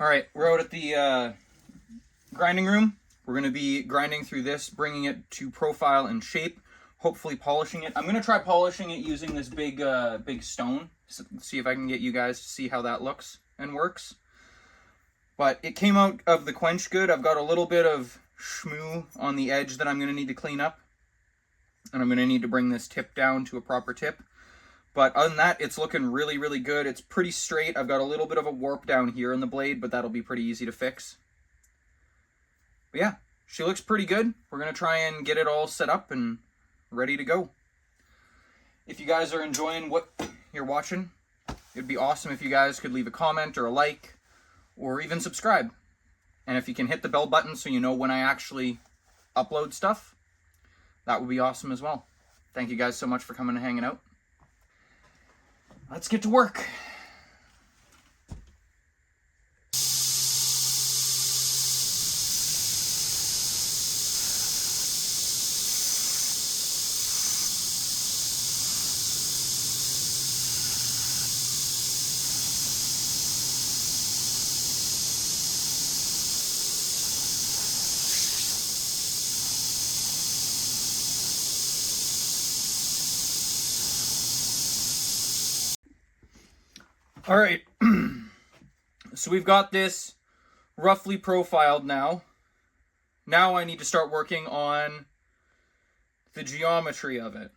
All right, we're out at the grinding room. We're going to be grinding through this, bringing it to profile and shape, hopefully polishing it. I'm going to try polishing it using this big stone, see if I can get you guys to see how that looks and works. But it came out of the quench good. I've got a little bit of schmoo on the edge that I'm going to need to clean up. And I'm going to need to bring this tip down to a proper tip. But other than that, it's looking really, really good. It's pretty straight. I've got a little bit of a warp down here in the blade, but that'll be pretty easy to fix. But yeah, she looks pretty good. We're going to try and get it all set up and ready to go. If you guys are enjoying what you're watching, it'd be awesome if you guys could leave a comment or a like or even subscribe. And if you can hit the bell button so you know when I actually upload stuff, that would be awesome as well. Thank you guys so much for coming and hanging out. Let's get to work. All right, so we've got this roughly profiled now. Now I need to start working on the geometry of it.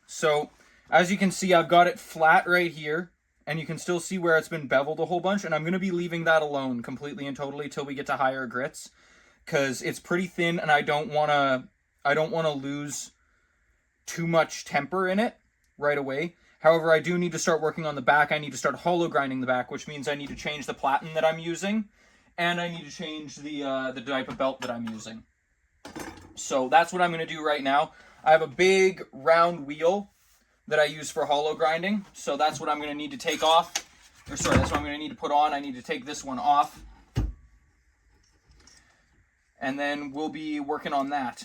So as you can see, I've got it flat right here, and you can still see where it's been beveled a whole bunch, and I'm going to be leaving that alone completely and totally till we get to higher grits, because it's pretty thin, and I don't want to lose too much temper in it right away. However, I do need to start working on the back. I need to start hollow grinding the back, which means I need to change the platen that I'm using, and I need to change the type of belt that I'm using. So that's what I'm going to do right now. I have a big round wheel that I use for hollow grinding, so that's what I'm going to need to take off. Or sorry, that's what I'm going to need to put on. I need to take this one off. And then we'll be working on that.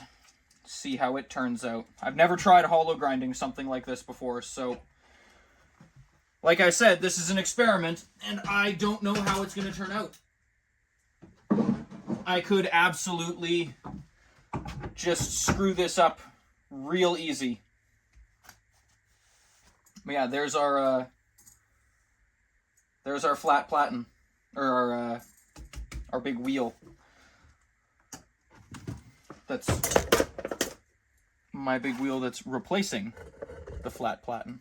See how it turns out. I've never tried hollow grinding something like this before, so like I said, this is an experiment, and I don't know how it's going to turn out. I could absolutely just screw this up real easy. But yeah, there's our flat platen, or our big wheel. That's my big wheel that's replacing the flat platen.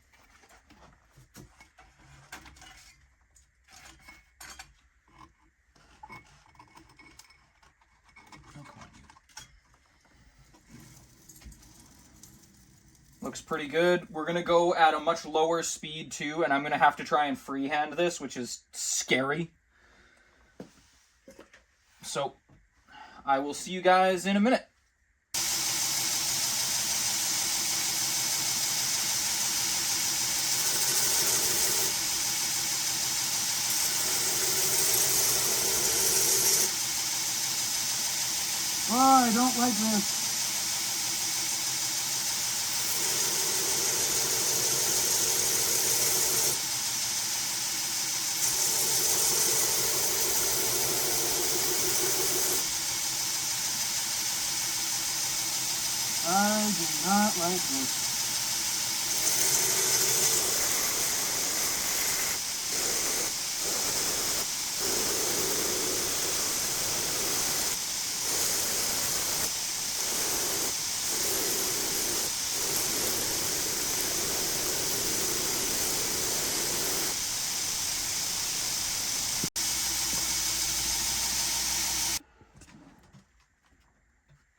Looks pretty good. We're going to go at a much lower speed too, and I'm going to have to try and freehand this, which is scary. So, I will see you guys in a minute. Oh, I don't like this. I do not like this.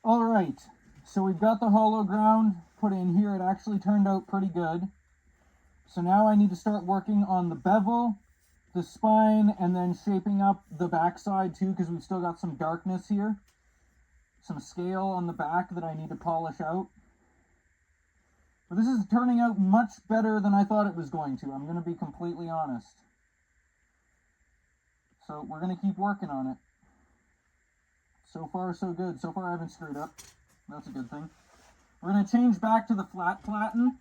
All right, so we've got the hollow ground put in here. It actually turned out pretty good. So now I need to start working on the bevel, the spine, and then shaping up the backside too, because we've still got some darkness here. Some scale on the back that I need to polish out. But this is turning out much better than I thought it was going to. I'm going to be completely honest. So we're going to keep working on it. So far, so good. So far, I haven't screwed up. That's a good thing. We're going to change back to the flat platen.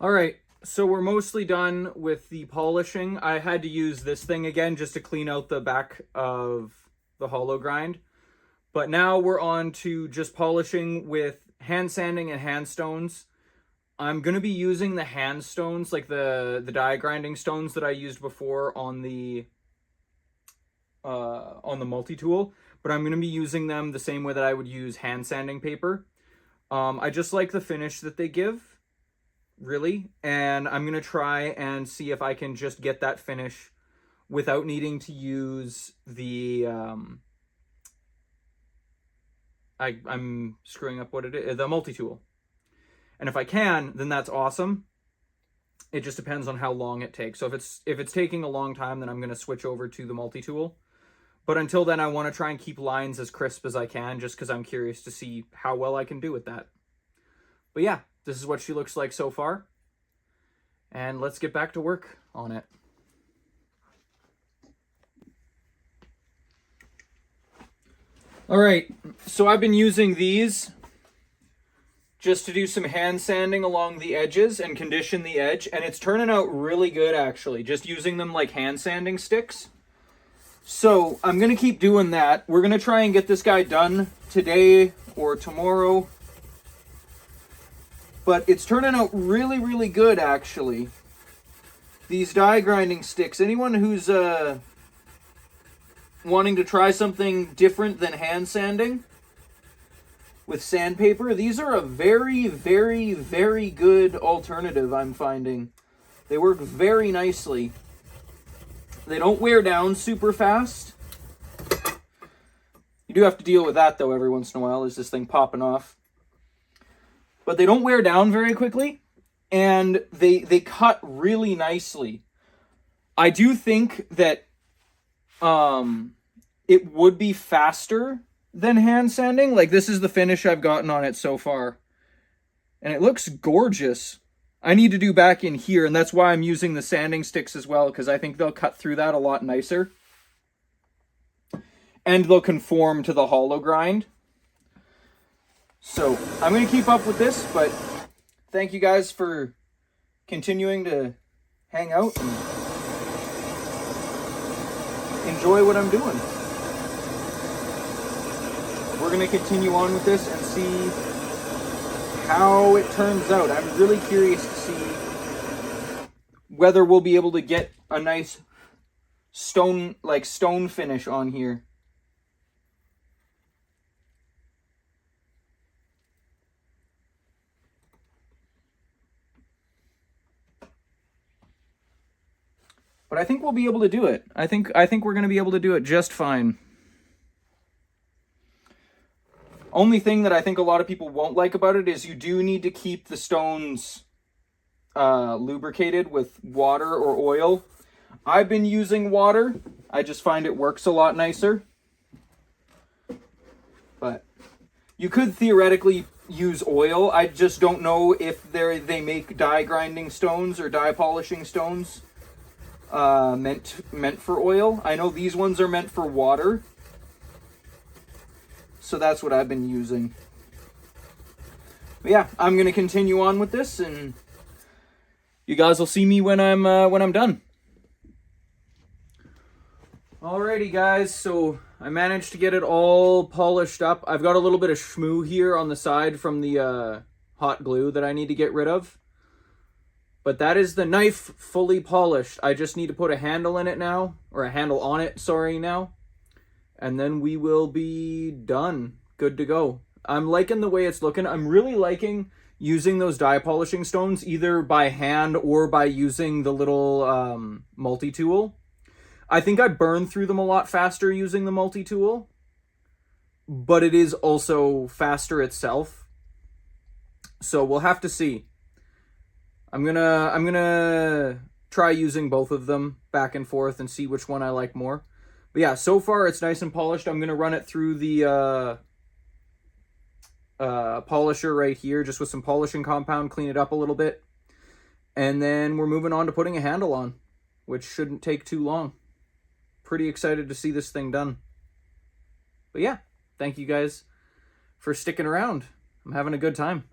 All right, so we're mostly done with the polishing. I had to use this thing again just to clean out the back of the hollow grind. But now we're on to just polishing with hand sanding and hand stones. I'm going to be using the hand stones, like the die grinding stones that I used before on the multi-tool, but I'm going to be using them the same way that I would use hand sanding paper. I just like the finish that they give, really, and I'm going to try and see if I can just get that finish without needing to use the I'm screwing up what it is, the multi-tool. And if I can, then that's awesome. It just depends on how long it takes. So if it's taking a long time, then I'm going to switch over to the multi-tool. But until then, I want to try and keep lines as crisp as I can, just because I'm curious to see how well I can do with that. But yeah, this is what she looks like so far. And let's get back to work on it. All right, so I've been using these just to do some hand sanding along the edges and condition the edge, and it's turning out really good, actually, just using them like hand sanding sticks. So I'm going to keep doing that. We're going to try and get this guy done today or tomorrow. But it's turning out really, really good, actually. These die grinding sticks, anyone who's wanting to try something different than hand sanding with sandpaper, these are a very, very, very good alternative, I'm finding. They work very nicely. They don't wear down super fast. You do have to deal with that, though, every once in a while. Is this thing popping off? But they don't wear down very quickly, and they cut really nicely. I do think that it would be faster than hand sanding. Like, this is the finish I've gotten on it so far. And it looks gorgeous. I need to do back in here, and that's why I'm using the sanding sticks as well, because I think they'll cut through that a lot nicer. And they'll conform to the hollow grind. So, I'm going to keep up with this, but thank you guys for continuing to hang out and enjoy what I'm doing. We're going to continue on with this and see how it turns out. I'm really curious to see whether we'll be able to get a nice stone finish on here. But I think we'll be able to do it. I think we're going to be able to do it just fine. Only thing that I think a lot of people won't like about it is you do need to keep the stones lubricated with water or oil. I've been using water. I just find it works a lot nicer. But you could theoretically use oil. I just don't know if they make die grinding stones or die polishing stones meant for oil. I know these ones are meant for water. So that's what I've been using. But yeah, I'm gonna continue on with this, and you guys will see me when I'm done. Alrighty, guys. So I managed to get it all polished up. I've got a little bit of schmoo here on the side from the hot glue that I need to get rid of. But that is the knife fully polished. I just need to put a handle in it now, or a handle on it. Sorry, now. And then we will be done. Good to go. I'm liking the way it's looking. I'm really liking using those die polishing stones, either by hand or by using the little multi-tool. I think I burn through them a lot faster using the multi-tool, but it is also faster itself. So we'll have to see. I'm gonna try using both of them back and forth and see which one I like more. But yeah, so far it's nice and polished. I'm going to run it through the polisher right here, just with some polishing compound, clean it up a little bit. And then we're moving on to putting a handle on, which shouldn't take too long. Pretty excited to see this thing done. But yeah, thank you guys for sticking around. I'm having a good time.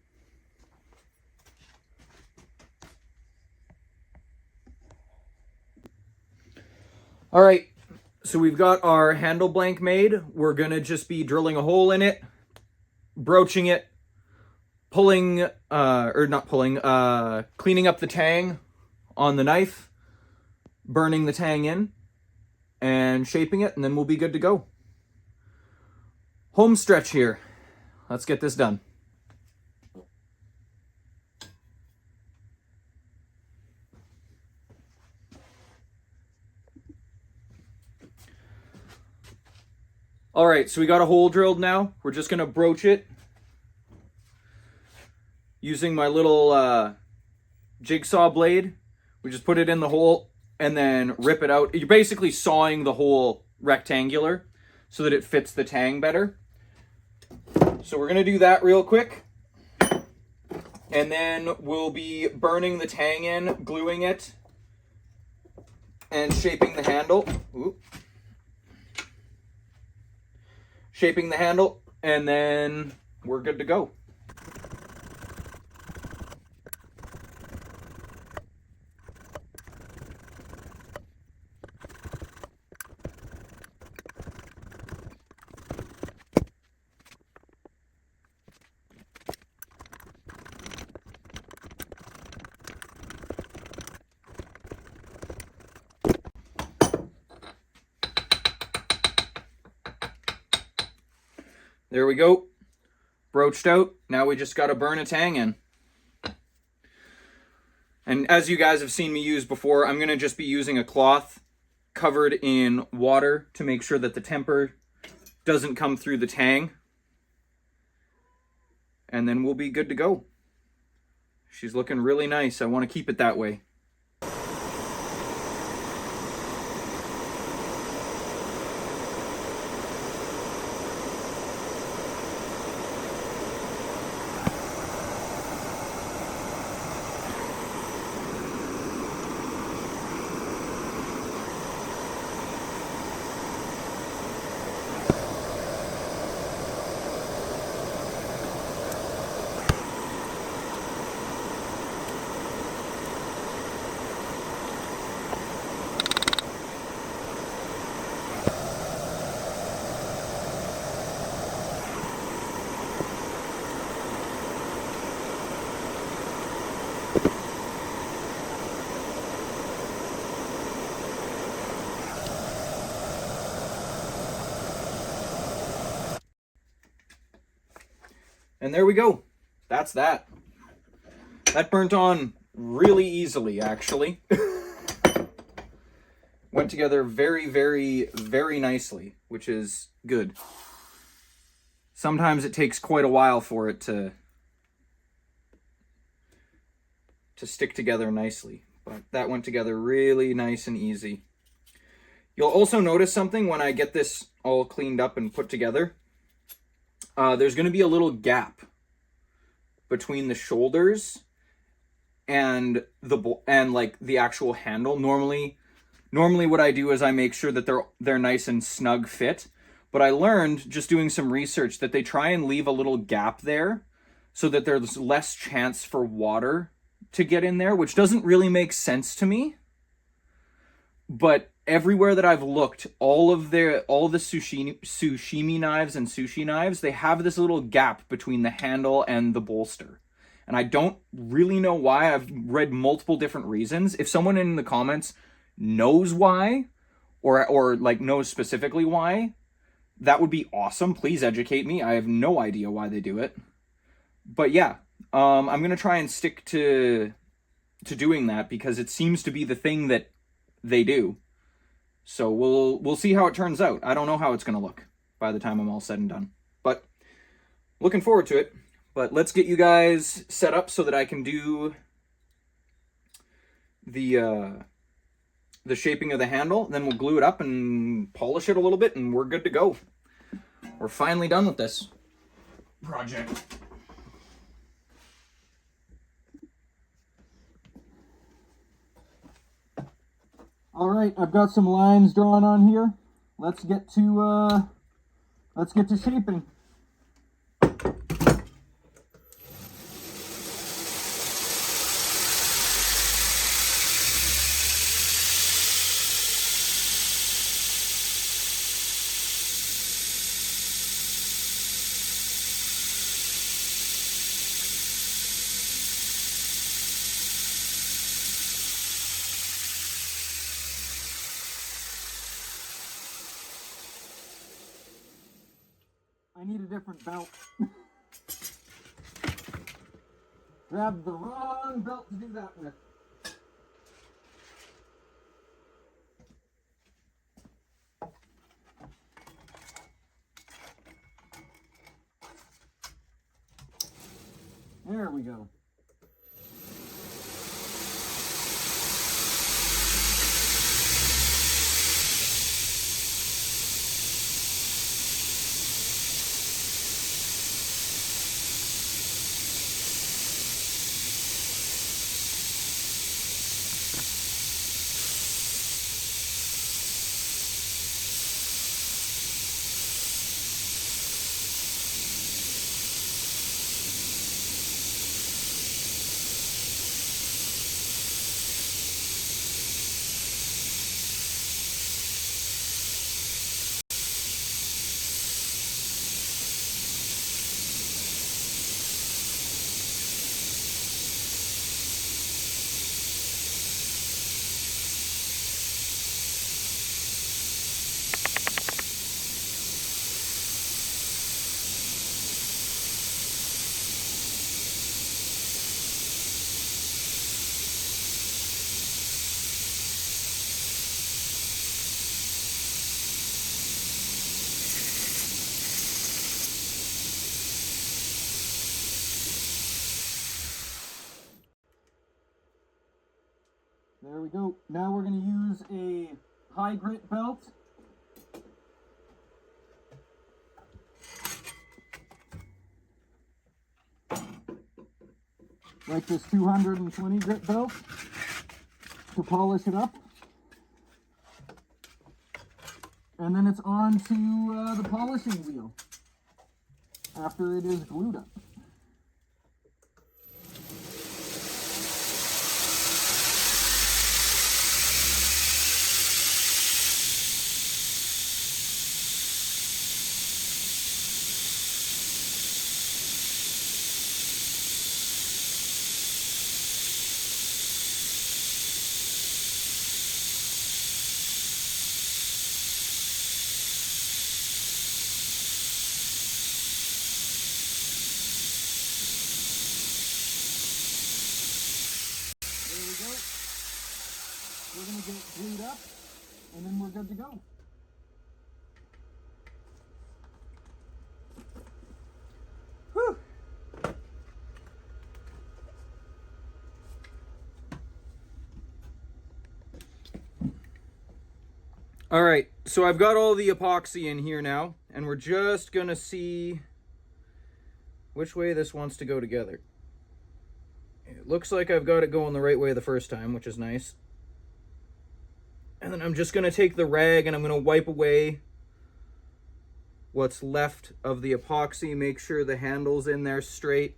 All right, so we've got our handle blank made. We're gonna just be drilling a hole in it, broaching it, cleaning up the tang on the knife, burning the tang in, and shaping it, and then we'll be good to go. Home stretch here. Let's get this done. All right, so we got a hole drilled now. We're just gonna broach it using my little jigsaw blade. We just put it in the hole and then rip it out. You're basically sawing the hole rectangular so that it fits the tang better. So we're gonna do that real quick. And then we'll be burning the tang in, gluing it, and shaping the handle. Ooh. Shaping the handle, and then we're good to go. There we go. Broached out. Now we just got to burn a tang in. And as you guys have seen me use before, I'm going to just be using a cloth covered in water to make sure that the temper doesn't come through the tang. And then we'll be good to go. She's looking really nice. I want to keep it that way. And there we go. That's that. That burnt on really easily, actually. Went together very, very, very nicely, which is good. Sometimes it takes quite a while for it to stick together nicely, but that went together really nice and easy. You'll also notice something when I get this all cleaned up and put together. There's going to be a little gap between the shoulders and the actual handle. Normally what I do is I make sure that they're nice and snug fit. But I learned just doing some research that they try and leave a little gap there so that there's less chance for water to get in there, which doesn't really make sense to me. But everywhere that I've looked, all the sushimi knives and sushi knives, they have this little gap between the handle and the bolster. And I don't really know why. I've read multiple different reasons. If someone in the comments knows why, or like knows specifically why, that would be awesome. Please educate me. I have no idea why they do it. But yeah, I'm going to try and stick to doing that because it seems to be the thing that they do. So we'll see how it turns out. I don't know how it's going to look by the time I'm all said and done. But looking forward to it. But let's get you guys set up so that I can do the shaping of the handle. Then we'll glue it up and polish it a little bit and we're good to go. We're finally done with this project. All right, I've got some lines drawn on here. Let's get to shaping. a different belt. Grabbed the wrong belt to do that with. There we go. There we go. Now we're going to use a high grit belt. Like this 220 grit belt to polish it up. And then it's on to the polishing wheel after it is glued up. We're going to get it glued up, and then we're good to go. Whew. All right, so I've got all the epoxy in here now, and we're just going to see which way this wants to go together. It looks like I've got it going the right way the first time, which is nice. And then I'm just going to take the rag and I'm going to wipe away what's left of the epoxy, make sure the handle's in there straight.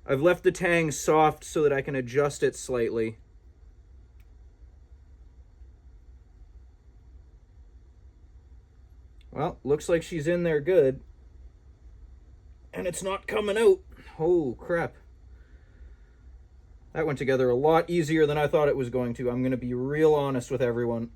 I've left the tang soft so that I can adjust it slightly. Well, looks like she's in there good. And it's not coming out. Oh, crap. That went together a lot easier than I thought it was going to. I'm going to be real honest with everyone.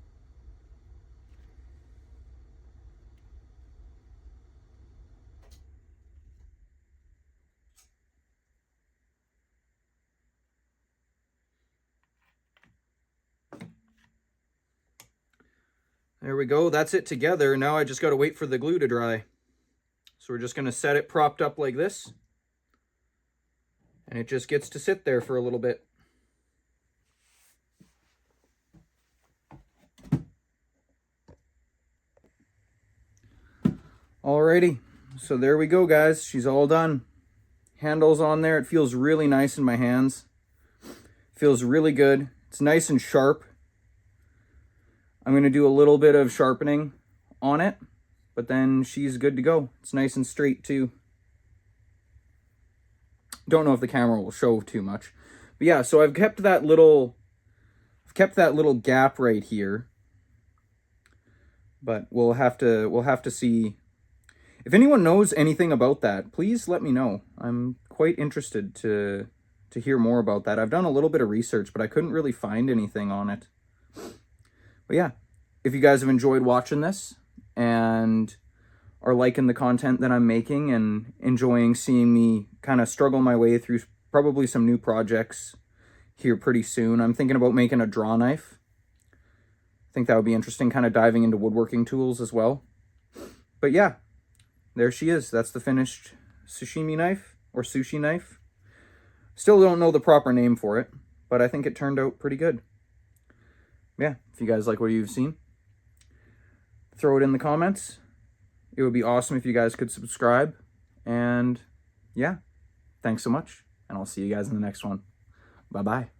There we go. That's it together. Now I just got to wait for the glue to dry. So we're just going to set it propped up like this. And it just gets to sit there for a little bit. Alrighty. So there we go, guys. She's all done. Handle's on there. It feels really nice in my hands. Feels really good. It's nice and sharp. I'm going to do a little bit of sharpening on it, but then she's good to go. It's nice and straight too. Don't know if the camera will show too much. But yeah, so I've kept that little gap right here. But we'll have to see. If anyone knows anything about that, please let me know. I'm quite interested to to hear more about that. I've done a little bit of research, but I couldn't really find anything on it. But yeah, if you guys have enjoyed watching this and are liking the content that I'm making and enjoying seeing me kind of struggle my way through probably some new projects here pretty soon. I'm thinking about making a draw knife. I think that would be interesting, kind of diving into woodworking tools as well. But yeah, there she is. That's the finished sashimi knife or sushi knife. Still don't know the proper name for it, but I think it turned out pretty good. Yeah, if you guys like what you've seen, throw it in the comments. It would be awesome if you guys could subscribe. And yeah, thanks so much. And I'll see you guys in the next one. Bye-bye.